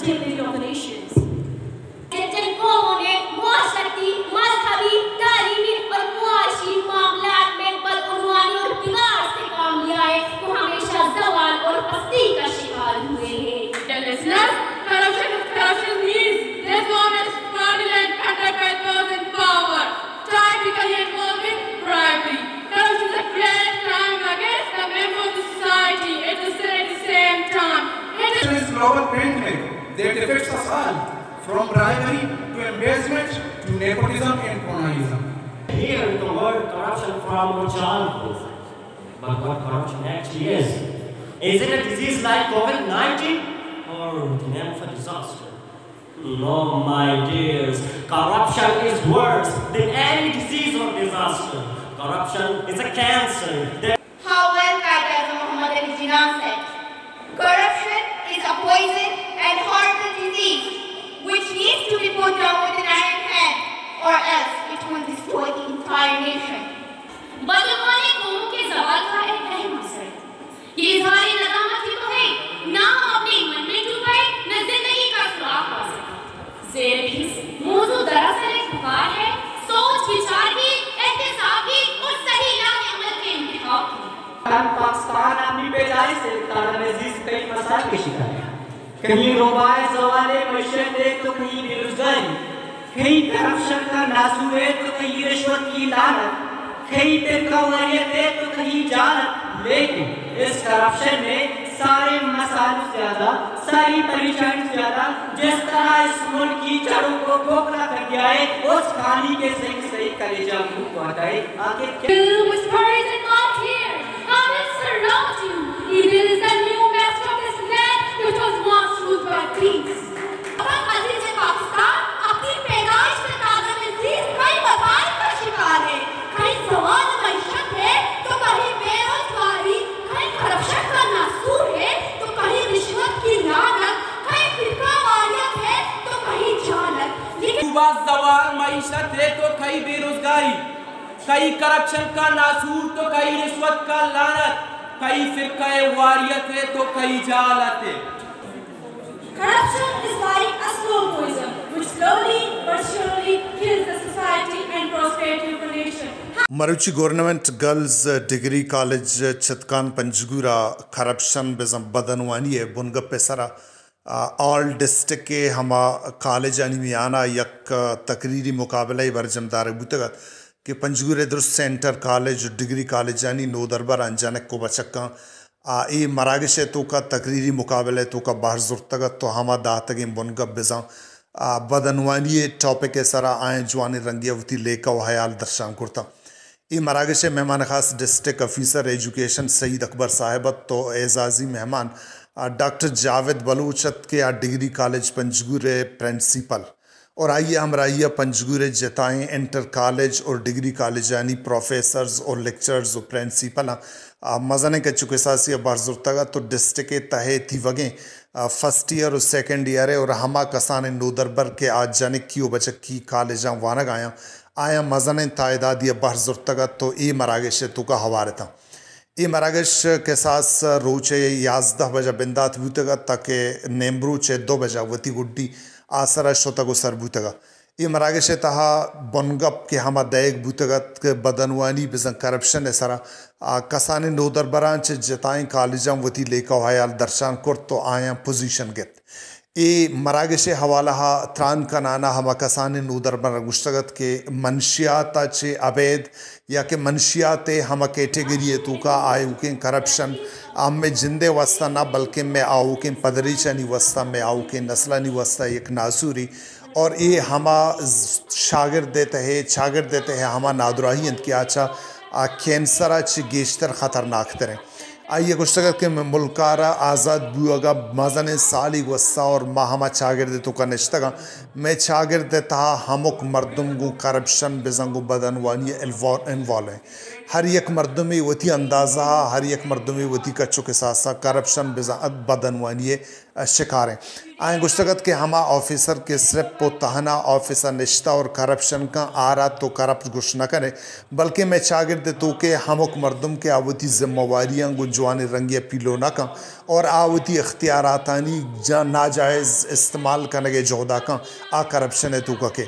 delivery of the nations. जिन कौमों ने मुआशरती, मज़हबी, तालीमी और मुआशी मामलात में बदउनवानी और बिगाड़ से काम लिया है, वो हमेशा ज़वाल और पस्ती का शिकार हुए हैं। Corruption means dishonest, fraudulent conduct by those in power, typically involving bribery. Corruption is a great crime against the member of the society. It's a sin at the same time. Corruption is global pandemic that affects us all, from bribery to embezzlement to nepotism and cronyism. Hear the word corruption from our childhood. But what corruption actually is? Is it a disease like COVID-19 or the name of a disaster? No, my dears. Corruption is worse than any disease or disaster. Corruption is a cancer. How well Qaeda Muhammad Ali Jinnah said, corruption is a poison and horrible disease which needs to be put down with an iron hand, or else it will destroy the entire nation. बदलवाने कौमों के ज़वाल का एक अहम असर है। ये Izhari नदामत ही तो है, ना हम अपने ईमान में डूबे, न जिंदगी का सुराग पा सके। ज़ेर हिस मौजूद दरअसल एक पुकार है, सोच विचार की, एहतिसाब की और सही राह अमल के इंतखाब की। पाकिस्तान अपनी पैदाइश से तारनज़ीज़ कई मसाइल के शिकार है। कहीं रोबाए ज़वाले मशरक़ है तो कहीं बेरोज़गारी, कहीं करप्शन का नासूर है तो कहीं रिश्वत की लानत, कहीं फ़िरक़ावारियत है तो कहीं जालत। लेकिन इस करप्शन ने सारे मसाइल से ज़्यादा, सारी परेशानी से ज़्यादा जिस तरह इस मुल्क की जड़ों को खोखला कर दिया है, उस कहानी के सही कलेजा मुँह को हटाए। आखिर क्या अपनी पैदाइश से तारनज़ीज़ कई मसाइल का शिकार है। कहीं ज़वाल मईशत है तो कहीं बेरोजगारी, कहीं करप्शन का नासूर है तो कहीं रिश्वत की लानत, कहीं फ़िरक़ावारियत है तो कहीं जालत। लेकिन ज़वाल मईशत है तो कहीं बेरोजगारी, कहीं करप्शन का नासूर तो कहीं रिश्वत का लानत, कहीं फ़िरक़ावारियत है तो कहीं जालत है। Corruption is like a slow poison which slowly but surely kills the society and prosperity of a nation. Maruchi Government Girls Degree College Chatkan Panjgura corruption bezam badanwani है बुनगा पेसरा all district के हमा college अनिमियाना यक तकरीरी मुकाबला ही बरजमदार बुतगा कि पंजगुरे दुरुस्त centre college degree college यानी no दरबार अंजानक को बचक्का ये मरागश तो का तकरीरी मुकाबले तो का बाहर जुर्तगा तो हमा दातगे बुनगा बिजा बदनवानी टॉपिक के सरा आए जवानी रंगियावती लेका वहायाल दर्शान करता ये मरागश मेहमान खास district officer education Saeed Akbar साहिबत तो एजाजी मेहमान डॉक्टर जावेद बलूचत के डिग्री कॉलेज पंजगुरे प्रिंसिपल और आइए हम राइया पंजगुरे जताएँ इंटर कॉलेज और डिग्री कॉलेज यानी प्रोफेसर्स और लेक्चरर्स और प्रिंसिपल मज़ाने के चुके सासी बारजुर्तगा तो डिस्ट्रिक्ट के तहे थी वगें फर्स्ट ईयर और सेकेंड ईयर है और हमा कसान नोदरबर के आज जाने की बचक की कॉलेज वानग आया मज़ाने तादाद या बारजुर्तगा तो ये मरागश तो का हवारे था ये मरागश के साथ रोचे 11 बजा बिंदात बूतगा ताकि नेम्ब्रू चे 2 बजा वती गुड्डी आसरा शोतगो सर बूतगा ये मरागश तहा बनगप के हमा दैग बूतगत के बदनवानी बिजन करप्शन है सरा कसाने नो दरबरान चे जताएं कॉलेजां वती लेका हायाल दर्शान कर तो आया पोजीशन गेत ये मरागश हवाला हा त्रान का नाना हमा कसाने नो दरबर गुश्तगत के मनशियात चे अवैध या के मनशियात हमा कैटेगरी तो का आयु के करप्शन आम में जिंदे वस्ता ना बल्कि में आऊ के पदरीचनी वस्ता में आऊ के नस्लानी वस्ता एक नासूरी और ये हमा शागिर्द देते हैं हमा नादुराही की अच्छा कैंसर अच्छी गेश्तर ख़तरनाक तरह आइए गुश्तगत के मुल्कारा आज़ाद बुआगा मज़न साली वस्सा और माहमा शागिर्द तो का नश्तगा मैं शागिर्द था हमक मर्दम गो करप्शन बेजंगो बदनवानी इन्वॉल्व है हर एक मर्दमी वती अंदाज़ा हर एक मर्दमी वती कच्चों के साथ साथ करप्शन बिज़ात बदनवानी शिकार हैं आए गुश्तगत के हमा ऑफिसर के सिर्फ पोताना ऑफिसर निश्ता और करप्शन का आ रहा तो करप्ट गुश न करे बल्कि मैं शागिर्द तो के हमक मर्दम के आवती जिम्मेवारियाँ गुंजवान रंगिया पीलो न का और आवती इख्तियारातानी नाजायज़ इस्तेमाल करने के जोहदा का आ करप्शन है तो के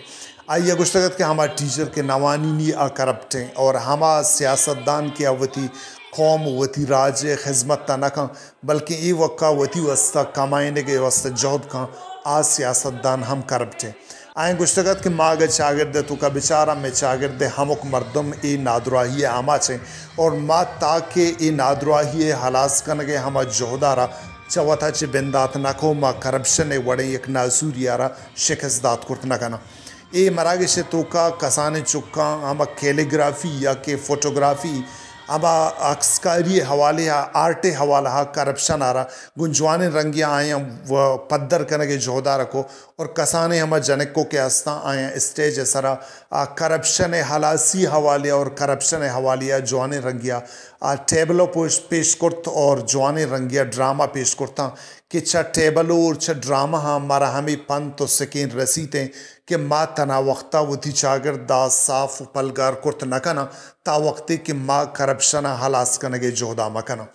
आइए गुश्तगत के हमारे टीचर के नवानी आ करप्ट हैं और हमा सियासतदान के आवती कौम वती राज खिदमत न का बल्कि ये वक्का वती वस्ता कमाने के वस्ता जहद का आ सियासतदान हम करप्ट हैं आए गुश्तगत के माग शागिर्द तो का बेचारा में शागिर्द हमक मर्दम ए नादराही आमा छे और मा ताकि ए नादराही हलास कन के हम जोहदारा चवथा चे बिंदात नखो मा करप्शन वड़े एक नासूरियारा शिकस्दात कुर्त न कना ए मरागिश तो का कसाने चुक्का हम कैलीग्राफी या के फोटोग्राफी अब अक्सकारी हवाले आर्टे हवाला करप्शन आ रहा गुंजवान रंगिया आए व पद्दर करने के जोहदा रखो और कसाने हम जनकों के हस्ता आए स्टेज सरा करप्शन हलासी हवाले और करप्शन हवालिया जवान रंगिया टेबलों पेश कुर्त और जवान रंगिया ड्रामा पेश कुर्ता कि छ टेबलों और छ ड्रामा हमारा हमें पन तो सकें रसीते कि माँ तना वक्ता वती चागर दा साफ पलगार कुर्त न कना ता वक्ते कि माँ करप्शन हलास कन के जोहदा मकना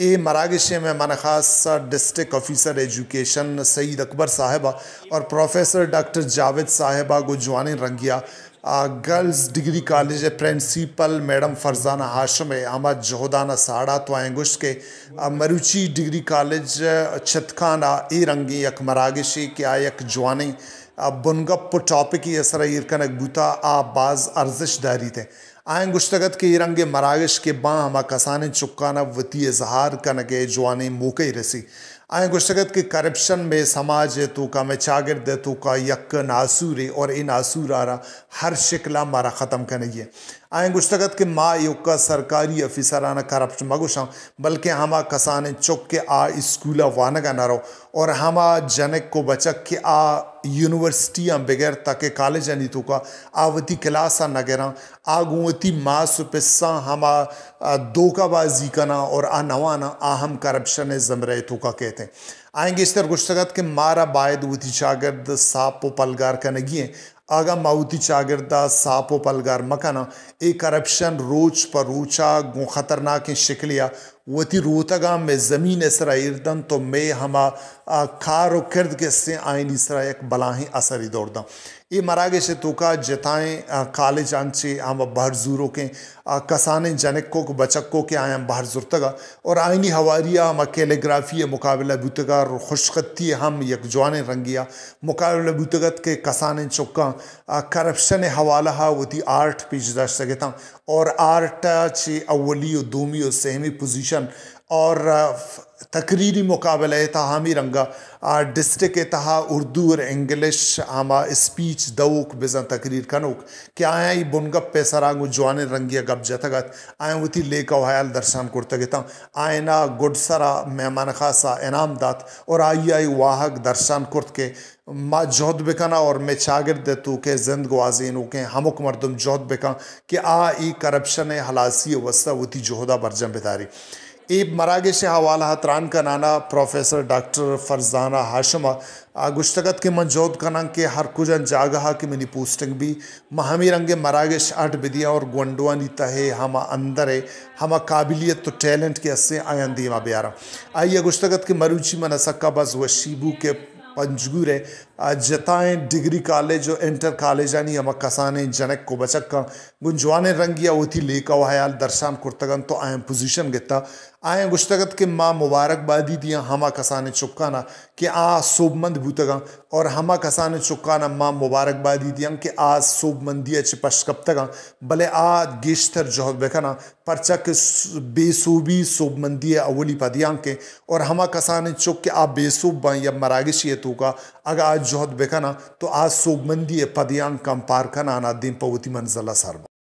ए मरागिशे में मन खास district officer education Saeed Akbar साहिबा और प्रोफेसर डॉक्टर जावेद साहिबा गुजवान रंगिया girls degree college principal madam Farzana Hashim आमा जोहदाना साड़ा तो आएंगुश के मरुची डिग्री कॉलेज छतखाना ए रंगी यक मरागिशी के आयक जवानी बुनगप टॉपिक ये असर इरकनक बूता आ बाज अर्जिश दारी थे आए गुश्तगत के रंगे मरागिश के बा हमा कसाने चुक्काना वती इजहार कनगे जवानी मौके रसी आए गुश्तगत के करप्शन में समाज तो का में चागिर्द तो का यक नासूरे और इन नासूरारा हर शिकला मारा ख़त्म करेंगे आए गुश्तगत के माँ युक्का सरकारी अफिसराना करप्ट मगुशा बल्कि हमा कसाने चुक के आ स्कूला वानगा न रहो और हमा जनक को बचक के आ यूनिवर्सिटियाँ बगैर ताकि कॉलेज नहीं तो का आवती क्लासा नगरा आगुवती माँ सुपिस्सा हमा धोखाबाजी कना और आ नवाना आहम करप्शन जमरे तो का कहते हैं आएंगे इस तरह गुश्तगत के मारा बायद वती शागिर्द सापो पलगार कनगिए आगा माउती चागिरदा सापो पलगार मकाना ए करप्शन रोच पर रोचा गो खतरनाक शिकलिया वती रोतगा में ज़मीन इसरा इर्दन तो मैं हमा खार किर्द के से आइन इसरा एक बलाही असरी दौड़दा ये मरागे से तोका जताएं कॉलेज आंचे हम बाहर जूरों के कसाने जनकों को बचकों के आए बाहर जुर्तगा और आइनी हवारिया हम कैलीग्राफी मुकाबला बुतगा और खुशखती हम एक जवान रंगिया मुकाबला बुतगत के कसाने चुक्का करप्शन हवाला वती आर्ट पेश दश सकता और आर्ट चे अवली दूमी और सहमी पोजीशन और तकरीरी मुकाबला तहामी रंगा डिस्ट्रिक्ट तहा उर्दू और इंग्लिश हमा स्पीच दऊक बेजा तकरीर कनोक क्या आया बुनगप पे सरांगु जवान रंगिया गप जतगत आए वती लेका वहायल दर्शन कुर्तगता आयना गुडसरा मेहमान खासा इनाम दात और आई वाहक दर्शन कुर्त के माँ जोहद बेकना और मैं शागिर्द तो के जिंद गवाजीन के हमक मर्दम जोहद बेका कि आ ई करप्शन हलासी वस्ता वती जोहदा बरजम बेदारी ए मरागे से हवाला हतरान का नाना प्रोफेसर डॉक्टर फरजाना हाशमा गुश्तगत के मंजोद कनंग के हर कुजन जागहा की मिनी पोस्टिंग भी महमी रंगे मरागेश 8 बिदिया और गुंडवानी तहे हम अंदर है हम काबिलियत तो टैलेंट के अस्से आयन दीमा ब्यारा आइए गुश्तगत के मरूची मनसक्का बस वशीबू के पंजगुरे जताएं डिग्री कॉलेज और इंटर कॉलेज यानी हम कसाने जनक को बचक का गुंजवाने रंगिया उथी लेका वहायल दर्शान कुर्तगन तो आयम पोजीशन गिता आए गुश्तगत के माँ मुबारकबादी दिया हमा कसाने चुक्काना कि आ सोबमंद भूतगा और हमा कसाने चुक्काना माँ मुबारकबादी दिया कि आ सोबमंदिया चिपश कब तक भले आ गेश्तर जोहद बेखना परचा के बेसूबी सोबमंदिया अवली पदियां के और हमा कसाने चुक के आ बेसूब या मरागिश का अगर आज जोहद बेखना तो आज सोबमंदी पदियां कम पार खना दिन पवती मंजला सरबा